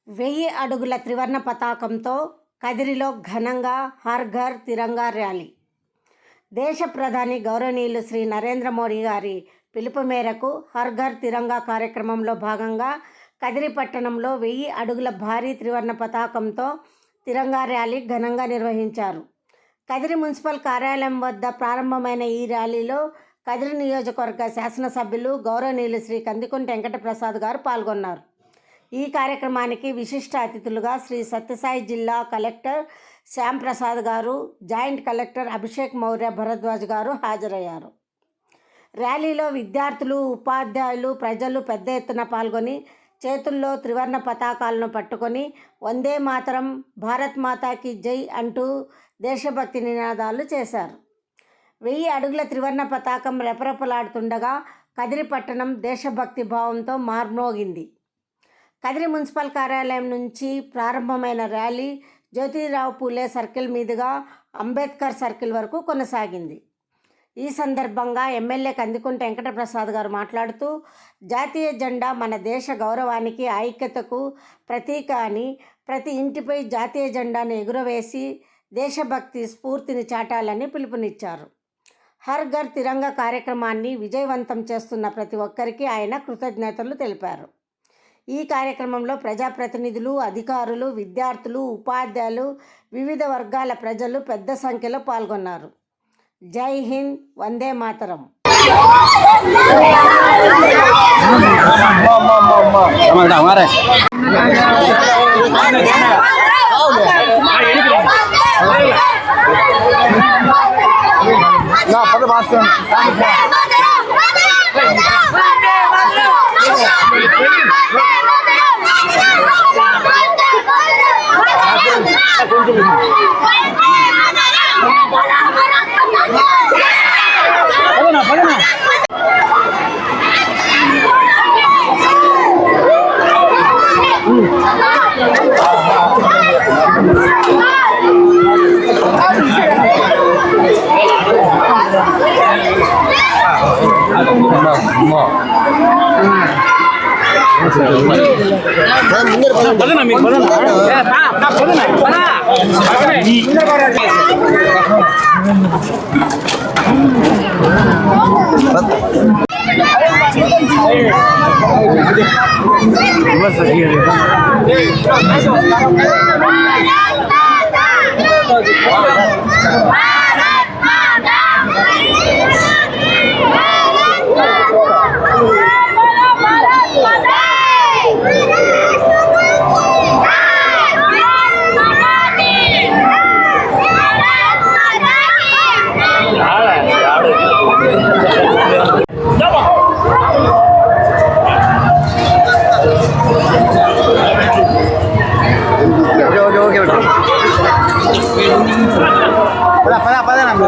1000 అడుగుల త్రివర్ణ పతాకంతో కదిరిలో ఘనంగా హర్ ఘర్ తిరంగా ర్యాలీ. దేశ ప్రధాని గౌరవనీయులు శ్రీ నరేంద్ర మోడీ గారి పిలుపు మేరకు హర్ ఘర్ తిరంగా కార్యక్రమంలో భాగంగా కదిరి పట్టణంలో 1000 అడుగుల భారీ త్రివర్ణ పతాకంతో తిరంగా ర్యాలీ ఘనంగా నిర్వహించారు. కదిరి మున్సిపల్ కార్యాలయం వద్ద ప్రారంభమైన ఈ ర్యాలీలో కదిరి నియోజకవర్గ శాసనసభ్యులు గౌరవనీయులు శ్రీ కందికుంట వెంకటప్రసాద్ గారు పాల్గొన్నారు. ఈ కార్యక్రమానికి విశిష్ట అతిథులుగా శ్రీ సత్యసాయి జిల్లా కలెక్టర్ శ్యామ్ ప్రసాద్ గారు, జాయింట్ కలెక్టర్ అభిషేక్ మౌర్య భరద్వాజ్ గారు హాజరయ్యారు. ర్యాలీలో విద్యార్థులు, ఉపాధ్యాయులు, ప్రజలు పెద్ద ఎత్తున పాల్గొని చేతుల్లో త్రివర్ణ పతాకాలను పట్టుకొని వందే మాతరం, భారత్ మాతాకి జై అంటూ దేశభక్తి నినాదాలు చేశారు. 1000 అడుగుల త్రివర్ణ పతాకం రెపరెపలాడుతుండగా కదిరి పట్టణం దేశభక్తి భావంతో మార్మోగింది. కదిరి మున్సిపల్ కార్యాలయం నుంచి ప్రారంభమైన ర్యాలీ జ్యోతిరావు పూలే సర్కిల్ మీదుగా అంబేద్కర్ సర్కిల్ వరకు కొనసాగింది. ఈ సందర్భంగా ఎమ్మెల్యే కందికుంట వెంకటప్రసాద్ గారు మాట్లాడుతూ, జాతీయ జెండా మన దేశ గౌరవానికి, ఐక్యతకు ప్రతీక అని ప్రతి ఇంటిపై జాతీయ జెండాను ఎగురవేసి దేశభక్తి స్ఫూర్తిని చాటాలని పిలుపునిచ్చారు. హర్ ఘర్ తిరంగా కార్యక్రమాన్ని విజయవంతం చేస్తున్న ప్రతి ఒక్కరికి ఆయన కృతజ్ఞతలు తెలిపారు. ఈ కార్యక్రమంలో ప్రజాప్రతినిధులు, అధికారులు, విద్యార్థులు, ఉపాధ్యాయులు, వివిధ వర్గాల ప్రజలు పెద్ద సంఖ్యలో పాల్గొన్నారు. జై హింద్, వందే మాతరం.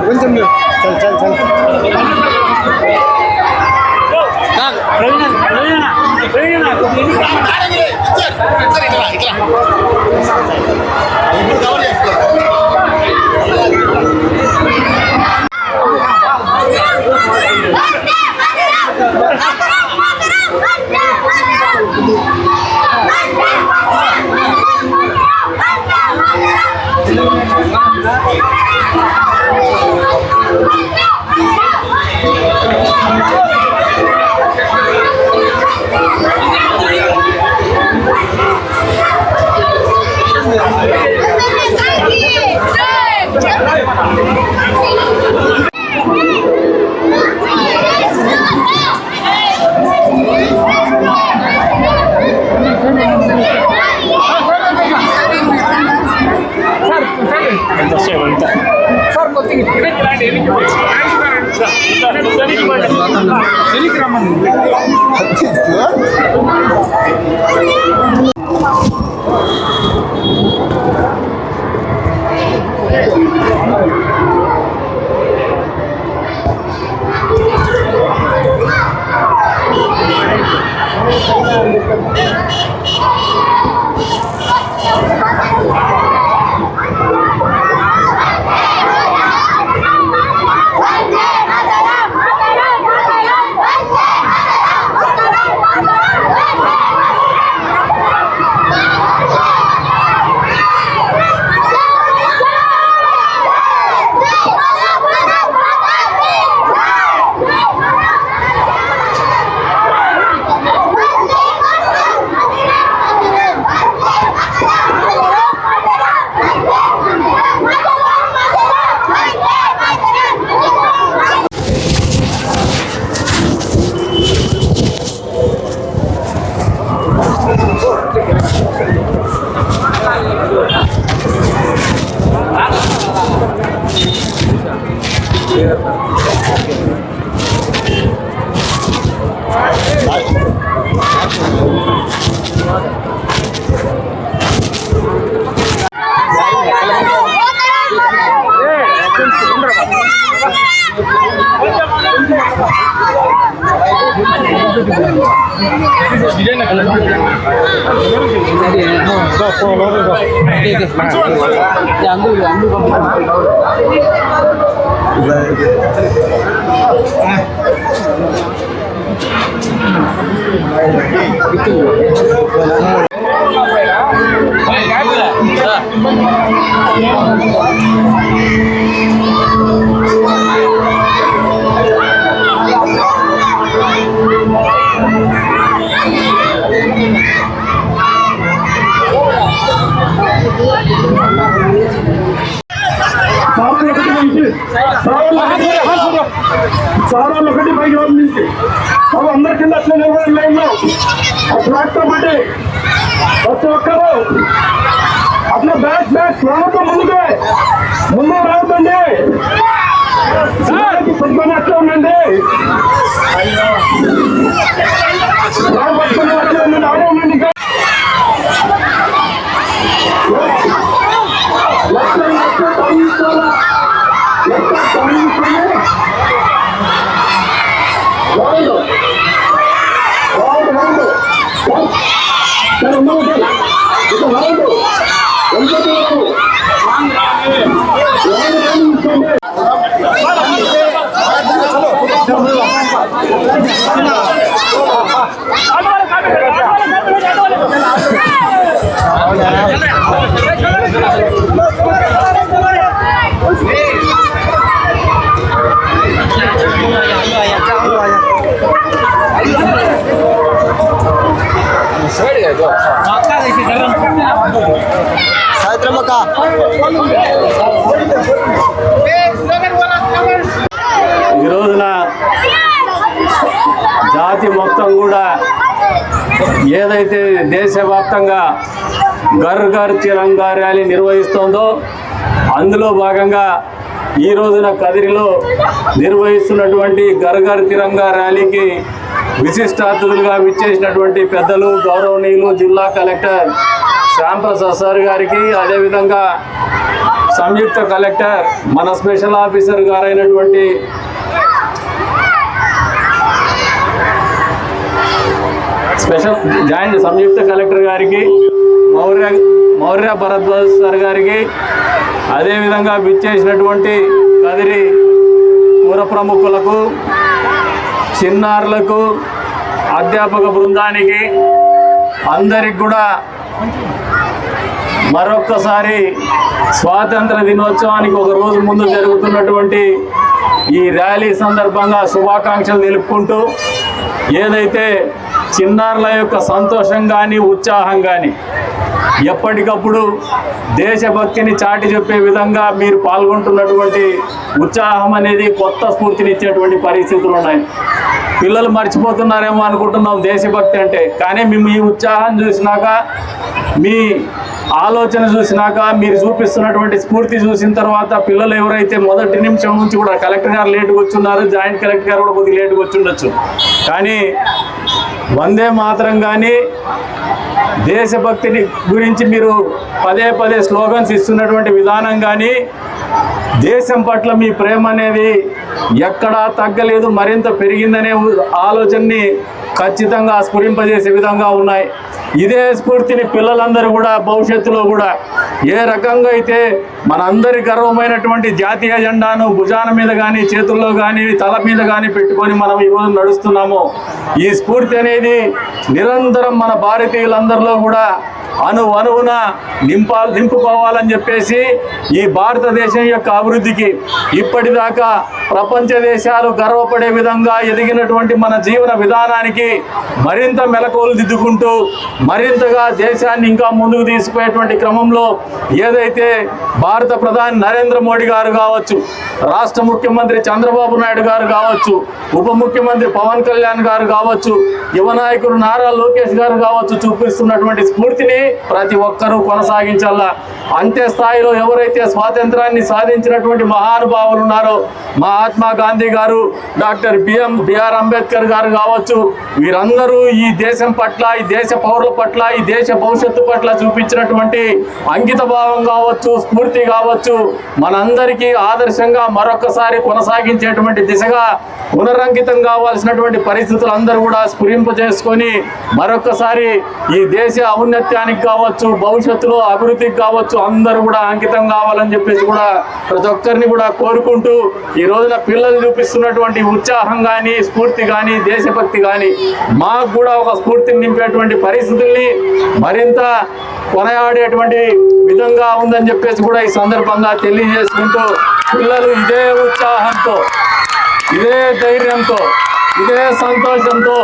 కొంచెం చల్ సారాలు ఒకటి పైకి నుంచి అవి అందరి కింద అట్లా నిలబడి లైన్లో ట్రాక్టర్ పట్టి ప్రతి ఒక్కరు అట్లా బ్యాక్ రావద్దు ముందు రావద్దండి పట్టుకొని అట్లా ఉండండి పట్టుకొని అట్లా ఉండండి ఆడే ఉండండి ఈ రోజున జాతి మొత్తం కూడా ఏదైతే దేశవ్యాప్తంగా ఘర్ ఘర్ తిరంగా ర్యాలీ నిర్వహిస్తోందో అందులో భాగంగా ఈ రోజున కదిరిలో నిర్వహిస్తున్నటువంటి ఘర్ ఘర్ తిరంగా ర్యాలీకి విశిష్ట అతిథులుగా విచ్చేసినటువంటి పెద్దలు గౌరవనీయులు జిల్లా కలెక్టర్ శ్యాంప్రసాద్ సార్ గారికి, అదేవిధంగా సంయుక్త కలెక్టర్ మన స్పెషల్ ఆఫీసర్ గారైనటువంటి జాయింట్ సంయుక్త కలెక్టర్ గారికి, మౌర్య భరద్వాజ్ సార్ గారికి, అదేవిధంగా విచ్చేసినటువంటి కదిరి పుర ప్రముఖులకు, చిన్నారులకు, అధ్యాపక బృందానికి అందరికి కూడా మరొక్కసారి స్వాతంత్ర దినోత్సవానికి ఒక రోజు ముందు జరుగుతున్నటువంటి ఈ ర్యాలీ సందర్భంగా శుభాకాంక్షలు తెలుపుకుంటూ, ఏదైతే చిన్నారుల యొక్క సంతోషం కానీ ఉత్సాహం కానీ ఎప్పటికప్పుడు దేశభక్తిని చాటి చెప్పే విధంగా మీరు పాల్గొంటున్నటువంటి ఉత్సాహం అనేది కొత్త స్ఫూర్తినిచ్చేటువంటి పరిస్థితులు ఉన్నాయి. పిల్లలు మర్చిపోతున్నారేమో అనుకుంటున్నాం దేశభక్తి అంటే, కానీ మేము ఈ ఉత్సాహం చూసినాక, మీ ఆలోచన చూసినాక, మీరు చూపిస్తున్నటువంటి స్ఫూర్తి చూసిన తర్వాత పిల్లలు ఎవరైతే మొదటి నిమిషం నుంచి కూడా కలెక్టర్ గారు లేటుగా వచ్చున్నారు, జాయింట్ కలెక్టర్ గారు కూడా కొద్దిగా లేటుగా వచ్చి ఉండొచ్చు, కానీ వందే మాతరం కానీ దేశభక్తిని గురించి మీరు పదే పదే స్లోగన్స్ ఇస్తున్నటువంటి విధానం కానీ, దేశం పట్ల మీ ప్రేమ అనేది ఎక్కడా తగ్గలేదు, మరింత పెరిగిందనే ఆలోచనని ఖచ్చితంగా స్ఫురింపజేసే విధంగా ఉన్నాయి. ఇదే స్ఫూర్తిని పిల్లలందరూ కూడా భవిష్యత్తులో కూడా ఏ రకంగా అయితే మనందరి గర్వమైనటువంటి జాతీయ జెండాను భుజాన మీద కానీ, చేతుల్లో కానీ, తల మీద కానీ పెట్టుకొని మనం ఈరోజు నడుస్తున్నామో, ఈ స్ఫూర్తి అనేది నిరంతరం మన భారతీయులందరిలో కూడా అణువున నింపుకోవాలని చెప్పేసి, ఈ భారతదేశం యొక్క అభివృద్ధికి ఇప్పటిదాకా ప్రపంచ దేశాలు గర్వపడే విధంగా ఎదిగినటువంటి మన జీవన విధానానికి మరింత మెలకువలు దిద్దుకుంటూ మరింతగా దేశాన్ని ఇంకా ముందుకు తీసుకుపోయేటువంటి క్రమంలో ఏదైతే భారత ప్రధాని నరేంద్ర మోడీ గారు కావచ్చు, రాష్ట్ర ముఖ్యమంత్రి చంద్రబాబు నాయుడు గారు కావచ్చు, ఉప ముఖ్యమంత్రి పవన్ కళ్యాణ్ గారు కావచ్చు, యువ నాయకుడు నారా లోకేష్ గారు కావచ్చు, చూపిస్తున్నటువంటి స్ఫూర్తిని ప్రతి ఒక్కరూ కొనసాగించాలా. అంతే స్థాయిలో ఎవరైతే స్వాతంత్రాన్ని సాధించినటువంటి మహానుభావులు ఉన్నారో, మహాత్మా గాంధీ గారు, డాక్టర్ బిఆర్ అంబేద్కర్ గారు కావచ్చు, వీరందరూ ఈ దేశం పట్ల, ఈ దేశ పౌరుల పట్ల, ఈ దేశ భవిష్యత్తు పట్ల చూపించినటువంటి అంకిత భావం కావచ్చు, స్ఫూర్తి కావచ్చు, మనందరికీ ఆదర్శంగా మరొకసారి కొనసాగించేటువంటి దిశగా పునరంకితం కావాల్సినటువంటి పరిస్థితులు అందరూ కూడా స్ఫురింపజేసుకొని మరొకసారి ఈ దేశ ఔన్నత్యానికి కావచ్చు, భవిష్యత్తులో అభివృద్ధికి కావచ్చు అందరూ కూడా అంకితం కావాలని చెప్పేసి కూడా ప్రతి ఒక్కరిని కూడా కోరుకుంటూ, ఈ రోజున పిల్లలు చూపిస్తున్నటువంటి ఉత్సాహం కానీ, స్ఫూర్తి కానీ, దేశభక్తి కానీ మాకు కూడా ఒక స్ఫూర్తిని నింపేటువంటి పరిస్థితుల్ని మరింత కొనయాడేటువంటి విధంగా ఉందని చెప్పేసి కూడా ఈ సందర్భంగా తెలియజేసుకుంటూ, పిల్లలు ఇదే ఉత్సాహంతో, ఇదే ధైర్యంతో, ఇదే సంతోషంతో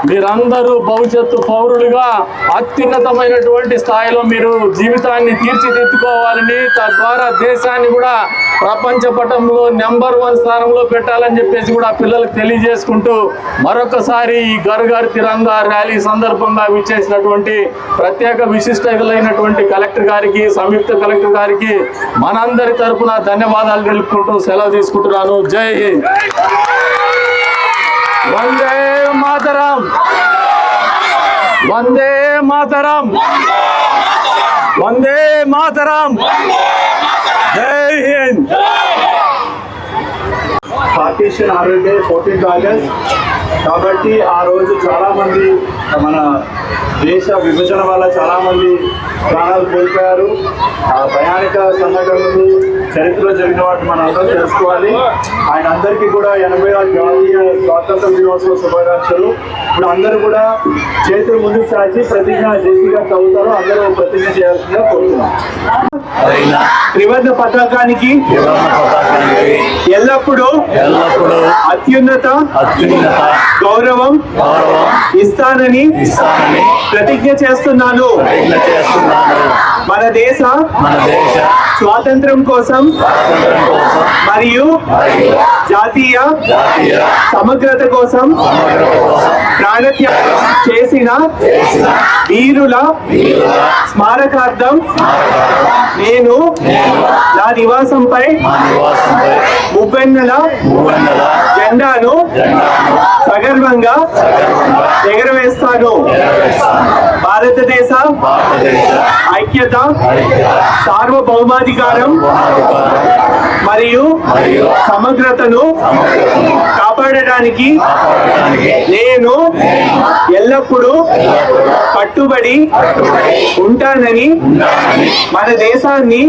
మీరందరూ భవిష్యత్తు పౌరులుగా అత్యున్నతమైనటువంటి స్థాయిలో మీరు జీవితాన్ని తీర్చిదిద్దుకోవాలని, తద్వారా దేశాన్ని కూడా ప్రపంచ పటంలో నెంబర్ 1 స్థానంలో పెట్టాలని చెప్పేసి కూడా పిల్లలకు తెలియజేసుకుంటూ, మరొకసారి ఈ ఘర్ ఘర్ తిరంగా ర్యాలీ సందర్భంగా విచ్చేసినటువంటి ప్రత్యేక విశిష్టమైనటువంటి కలెక్టర్ గారికి, సంయుక్త కలెక్టర్ గారికి మనందరి తరపున ధన్యవాదాలు తెలుపుకుంటూ సెలవు తీసుకుంటున్నాను. జై హింద్. వందే మాతరం, వందే మాతరం, వందే మాతరం, జై హింద్. పార్టీషన్ ఆరోగ్య 14th ఆగస్ట్ కాబట్టి ఆ రోజు చాలా మంది మన దేశ విభజన వల్ల చాలా మంది ప్రాణాలు కోల్పోయారు. ఆ భయానక సంఘటనలు చరిత్రలో జరిగిన వాటిని మనం అందరూ తెలుసుకోవాలి. ఆయన అందరికీ కూడా 86వ జాతీయ స్వాతంత్ర దినోత్సవ శుభాకాంక్షలు. ఇప్పుడు అందరూ కూడా చేతులు ముందుకు సాచి ప్రతిజ్ఞ చేసిగా చదువుతారు. అందరూ ప్రతిజ్ఞ చేయాల్సిందిగా కోరుతున్నాం. త్రివర్ణ పతాకానికి ఎల్లప్పుడూ అత్యున్నత గౌరవం ఇస్తానని ప్రతిజ్ఞ చేస్తున్నాను. మన దేశ స్వాతంత్రం కోసం మరియు జాతీయ సమగ్రత కోసం ప్రాణత్యాగం చేసిన వీరుల స్మారకార్థం నేను నా నివాసంపై మువ్వెన్నెల జెండాను సగర్వంగా ఎగరవేస్తాను. భారతదేశ ఐక్యత, సార్వభౌమాధికారం మరియు సమగ్రతను కాపాడడానికి నేను ఎల్లప్పుడూ కట్టుబడి ఉంటానని మన దేశాన్ని